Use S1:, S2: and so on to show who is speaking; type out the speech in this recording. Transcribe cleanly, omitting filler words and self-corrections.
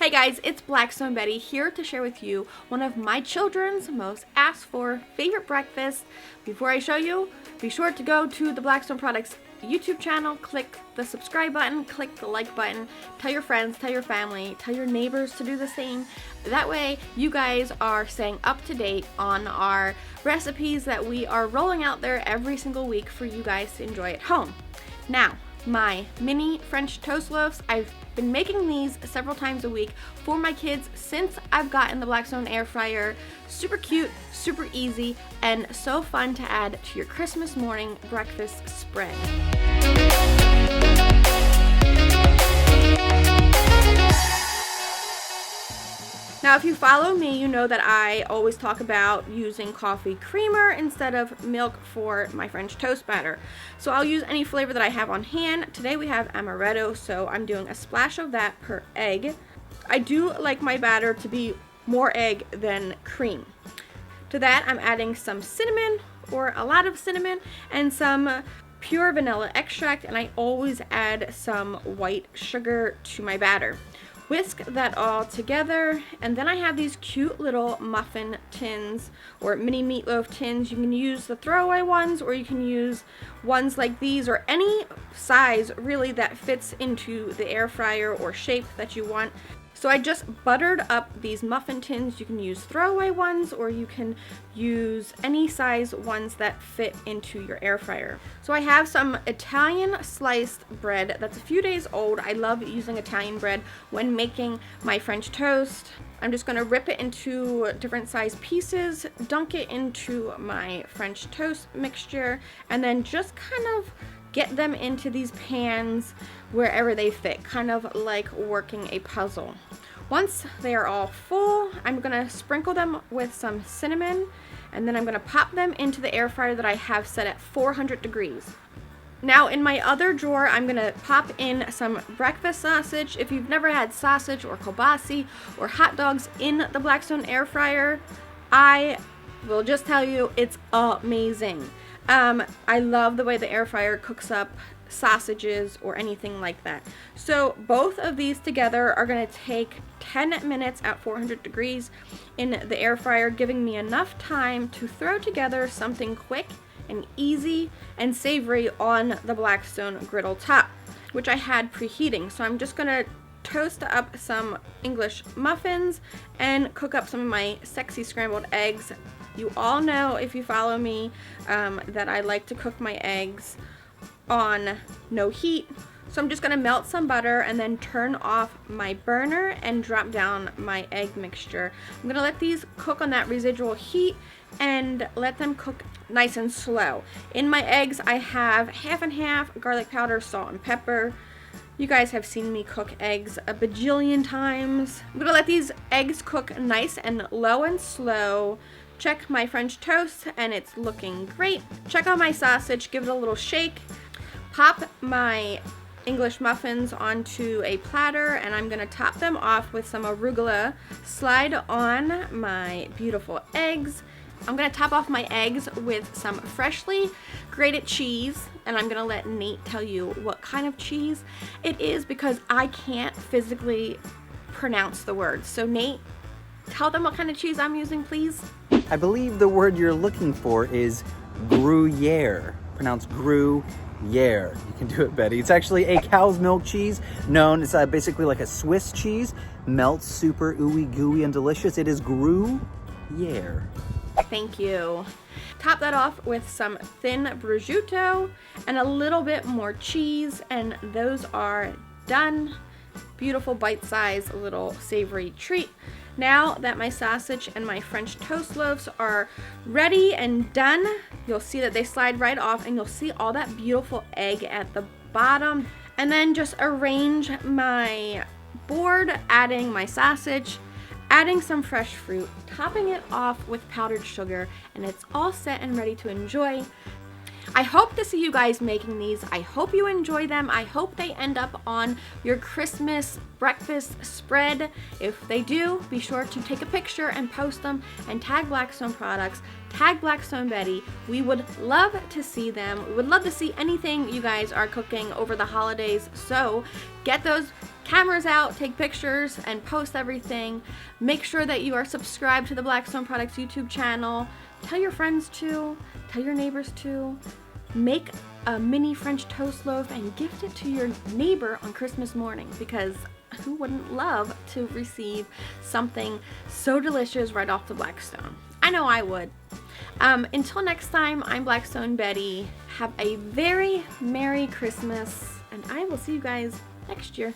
S1: Hey guys, it's Blackstone Betty here to share with you one of my children's most asked for favorite breakfasts. Before I show you, be sure to go to the Blackstone Products YouTube channel, click the subscribe button, click the like button, tell your friends, tell your family, tell your neighbors to do the same. That way you guys are staying up to date on our recipes that we are rolling out there every single week for you guys to enjoy at home. Now, my mini French toast loaves, I've been making these several times a week for my kids since I've gotten the Blackstone air fryer. Super cute, super easy, and so fun to add to your Christmas morning breakfast spread. Now, if you follow me, you know that I always talk about using coffee creamer instead of milk for my French toast batter. So I'll use any flavor that I have on hand. Today we have amaretto, so I'm doing a splash of that per egg. I do like my batter to be more egg than cream. To that, I'm adding some cinnamon, or a lot of cinnamon, and some pure vanilla extract, and I always add some white sugar to my batter. Whisk that all together, and then I have these cute little muffin tins or mini meatloaf tins. You can use the throwaway ones, or you can use ones like these, or any size really that fits into the air fryer or shape that you want. So I just buttered up these muffin tins. You can use throwaway ones, or you can use any size ones that fit into your air fryer. So I have some Italian sliced bread that's a few days old. I love using Italian bread when making my French toast. I'm just going to rip it into different size pieces, dunk it into my French toast mixture, and then just kind of get them into these pans wherever they fit, kind of like working a puzzle. Once they are all full, I'm gonna sprinkle them with some cinnamon, and then I'm gonna pop them into the air fryer that I have set at 400 degrees. Now in my other drawer, I'm gonna pop in some breakfast sausage. If you've never had sausage or kielbasa or hot dogs in the Blackstone air fryer, I will just tell you, it's amazing. I love the way the air fryer cooks up sausages or anything like that. So both of these together are going to take 10 minutes at 400 degrees in the air fryer, giving me enough time to throw together something quick and easy and savory on the Blackstone Griddle top, which I had preheating. So I'm just going to toast up some English muffins and cook up some of my sexy scrambled eggs. You all know, if you follow me, that I like to cook my eggs on no heat. So I'm just going to melt some butter and then turn off my burner and drop down my egg mixture. I'm going to let these cook on that residual heat and let them cook nice and slow. In my eggs, I have half and half garlic powder, salt, and pepper. You guys have seen me cook eggs a bajillion times. I'm going to let these eggs cook nice and low and slow. Check my French toast, and it's looking great. Check out my sausage, give it a little shake. Pop my English muffins onto a platter, and I'm gonna top them off with some arugula. Slide on my beautiful eggs. I'm gonna top off my eggs with some freshly grated cheese, and I'm gonna let Nate tell you what kind of cheese it is because I can't physically pronounce the words. So Nate, tell them what kind of cheese I'm using, please.
S2: I believe the word you're looking for is Gruyere, pronounced Gruyere. You can do it, Betty. It's actually a cow's milk cheese known, it's basically like a Swiss cheese, melts super ooey gooey and delicious. It is Gruyere.
S1: Thank you. Top that off with some thin prosciutto and a little bit more cheese, and those are done. Beautiful bite-sized little savory treat. Now that my sausage and my French toast loaves are ready and done, you'll see that they slide right off, and you'll see all that beautiful egg at the bottom. And then just arrange my board, adding my sausage, adding some fresh fruit, topping it off with powdered sugar, and it's all set and ready to enjoy. I hope to see you guys making these. I hope you enjoy them. I hope they end up on your Christmas breakfast spread. If they do, be sure to take a picture and post them and tag Blackstone Products, tag Blackstone Betty. We would love to see them. We would love to see anything you guys are cooking over the holidays. So get those cameras out, take pictures, and post everything. Make sure that you are subscribed to the Blackstone Products YouTube channel. Tell your friends to, tell your neighbors to. Make a mini French toast loaf and gift it to your neighbor on Christmas morning, because who wouldn't love to receive something so delicious right off the Blackstone? I know I would. Until next time, I'm Blackstone Betty. Have a very Merry Christmas, and I will see you guys next year.